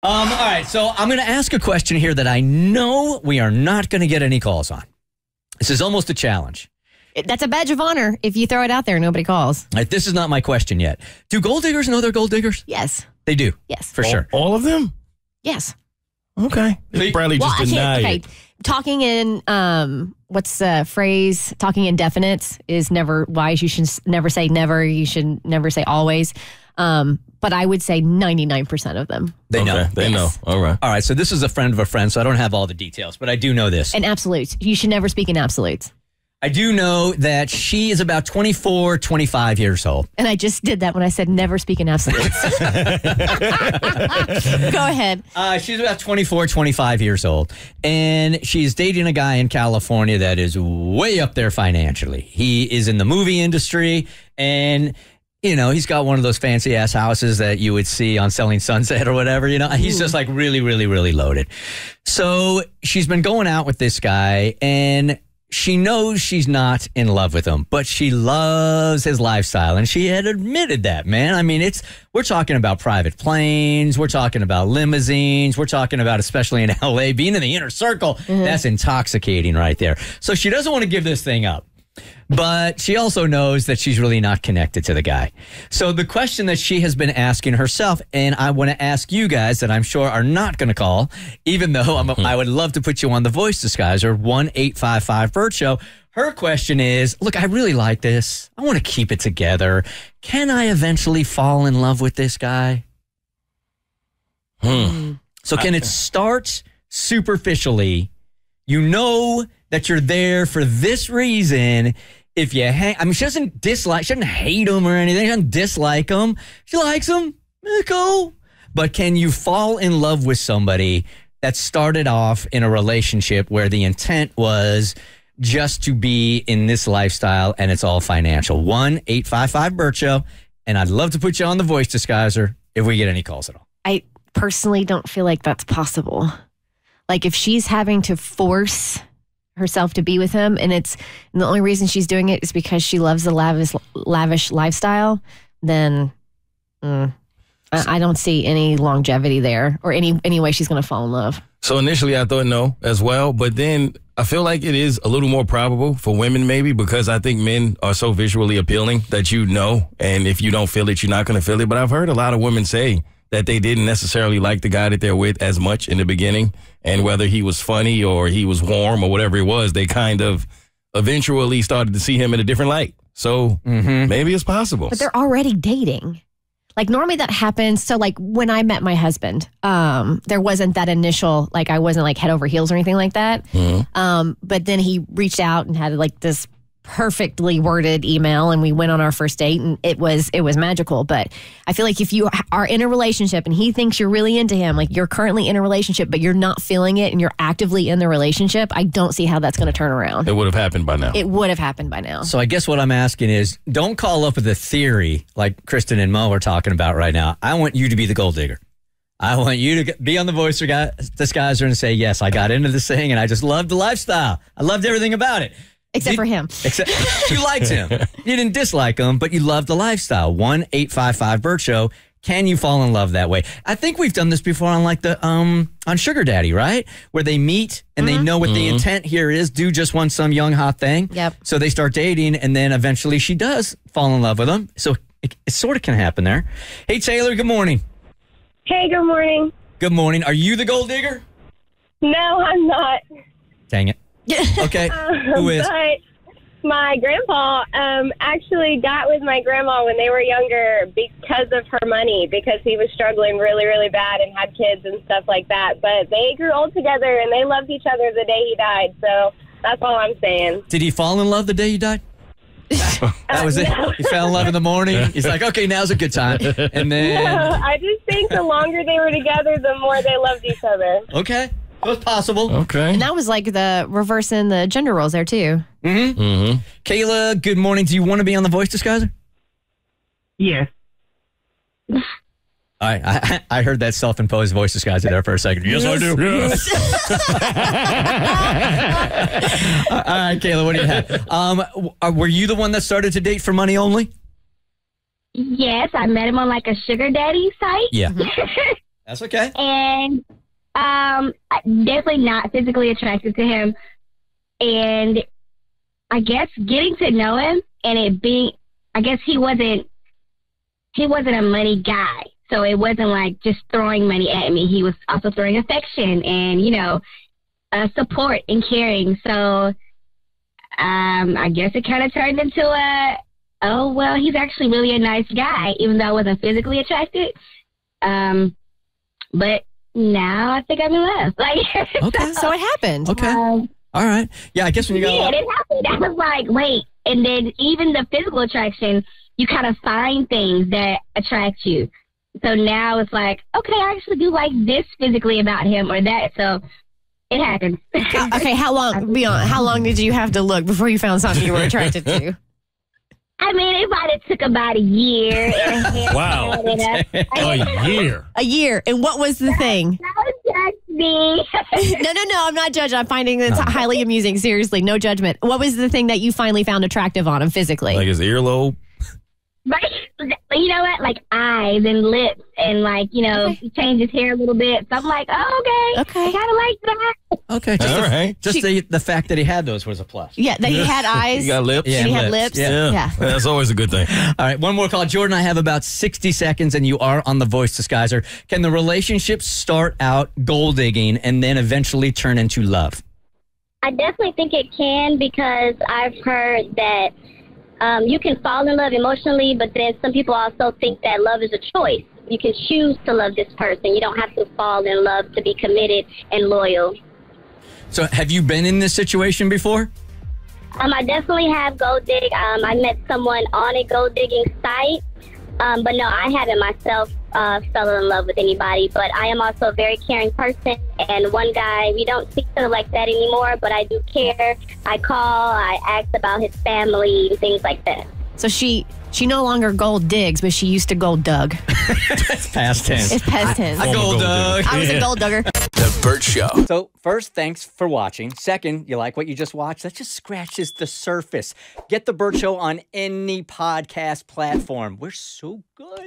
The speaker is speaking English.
All right, so I'm going to ask a question here that I know we are not going to get any calls on. This is almost a challenge. That's a badge of honor. If you throw it out there, nobody calls. This is not my question yet. Do gold diggers know they're gold diggers? Yes. They do? Yes. For sure. All of them? Yes. Okay. They probably just deny it. Talking in, what's the phrase? Talking indefinite is never wise. You should never say never. You should never say always. But I would say 99% of them. They know. They know. All right. All right, so this is a friend of a friend, so I don't have all the details, but I do know this. And absolutes. You should never speak in absolutes. I do know that she is about 24, 25 years old. And I just did that when I said never speak in absolutes. Go ahead. She's about 24, 25 years old. And she's dating a guy in California that is way up there financially. He is in the movie industry, and you know, he's got one of those fancy ass houses that you would see on Selling Sunset or whatever, you know. He's just like really, really, really loaded. So she's been going out with this guy, and she knows she's not in love with him, but she loves his lifestyle. And she had admitted that, man. I mean, we're talking about private planes. We're talking about limousines. We're talking about, especially in LA, being in the inner circle. Mm-hmm. That's intoxicating right there. So she doesn't want to give this thing up. But she also knows that she's really not connected to the guy. So the question that she has been asking herself, and I want to ask you guys that I'm sure are not going to call, even though I would love to put you on the voice disguiser, 1-855-BERT show. Her question is, look, I really like this. I want to keep it together. Can I eventually fall in love with this guy? So can it start superficially? You know that you're there for this reason. If you she doesn't hate him or anything. She doesn't dislike him. She likes him. Cool. But can you fall in love with somebody that started off in a relationship where the intent was just to be in this lifestyle and it's all financial? 1-855-BERT show. And I'd love to put you on the voice disguiser if we get any calls at all. I personally don't feel like that's possible. Like if she's having to force herself to be with him, and the only reason she's doing it is because she loves the lavish lifestyle, then I don't see any longevity there or any way she's going to fall in love. So initially I thought no as well, but then I feel like it is a little more probable for women maybe, because I think men are so visually appealing that and if you don't feel it, you're not going to feel it. But I've heard a lot of women say that they didn't necessarily like the guy that they're with as much in the beginning. And whether he was funny or he was warm or whatever it was, they kind of eventually started to see him in a different light. So maybe it's possible. But they're already dating. Like normally that happens. So like when I met my husband, there wasn't that initial, like I wasn't like head over heels or anything like that. But then he reached out and had like this perfectly worded email, and we went on our first date, and it was magical. But I feel like if you are in a relationship and he thinks you're really into him, like you're currently in a relationship but you're not feeling it and you're actively in the relationship, I don't see how that's going to turn around. It would have happened by now. It would have happened by now. So I guess what I'm asking is, don't call up with a theory like Kristen and Mo are talking about right now. I want you to be the gold digger. I want you to be on the voice disguiser and say, yes, I got into this thing and I just loved the lifestyle. I loved everything about it. Except for him. Except you liked him. You didn't dislike him, but you loved the lifestyle. 1-855-BERT show. Can you fall in love that way? I think we've done this before on like the on Sugar Daddy, right? Where they meet and they know what the intent here is. Dude just wants some young hot thing. Yep. So they start dating, and then eventually she does fall in love with him. So it sort of can happen there. Hey Taylor, good morning. Hey, good morning. Good morning. Are you the gold digger? No, I'm not. Dang it. Okay. Who is? But my grandpa actually got with my grandma when they were younger because of her money, because he was struggling really, really bad and had kids and stuff like that. But they grew old together and they loved each other the day he died. So that's all I'm saying. Did he fall in love the day he died? That was it. No. He fell in love in the morning. He's like, okay, now's a good time. And then No, I just think the longer they were together, the more they loved each other. Okay. It was possible. Okay. And that was like the reversing the gender roles there too. KAYLA, good morning. Do you want to be on the voice disguiser? Yes. All right. I heard that self-imposed voice disguiser there for a second. Yes, I do. Yes. All right, KAYLA, what do you have? Were you the one that started to date for money only? Yes, I met him on like a sugar daddy site. Yeah. That's okay. And I'm definitely not physically attracted to him. And I guess getting to know him and it being, I guess he wasn't a money guy. So it wasn't like just throwing money at me. He was also throwing affection and, support and caring. So I guess it kind of turned into oh, well, he's actually really a nice guy, even though I wasn't physically attracted. But now I think I'm in love. Okay. So it happened. Okay. All right. Yeah, I guess when you got it happened. I was like, wait. And then even the physical attraction, you kind of find things that attract you. So now it's like, okay, I actually do like this physically about him or that. So it happened. Okay, how long did you have to look before you found something you were attracted to? I mean, it might have took about a year. And a half. Wow. A year. A year. And what was the thing? Don't judge me. No, I'm not judging. I'm finding this highly amusing. Seriously, no judgment. What was the thing that you finally found attractive on him physically? Like his earlobe? But you know what? Like eyes and lips and he changed his hair a little bit. So I'm like, oh, okay. I kind of like that. Okay. Just the fact that he had those was a plus. Yeah, that he had eyes. He got lips. Yeah, and he had lips. Yeah. That's always a good thing. All right, one more call. Jordan, I have about 60 seconds, and you are on The Voice Disguiser. Can the relationship start out gold digging and then eventually turn into love? I definitely think it can because I've heard that you can fall in love emotionally, but then some people also think that love is a choice. You can choose to love this person. You don't have to fall in love to be committed and loyal. So have you been in this situation before? I definitely have gold dig. I met someone on a gold digging site, but no, I haven't myself fell in love with anybody. But I am also a very caring person, and one guy, we don't speak to like that anymore, but I do care. I call, I ask about his family and things like that. So she no longer gold digs, but she used to gold dug. It's past tense. It's past tense. I gold dug. I was a gold dugger. The Bert Show. So first, thanks for watching. Second, you like what you just watched? That just scratches the surface. Get The Bert Show on any podcast platform. We're so good.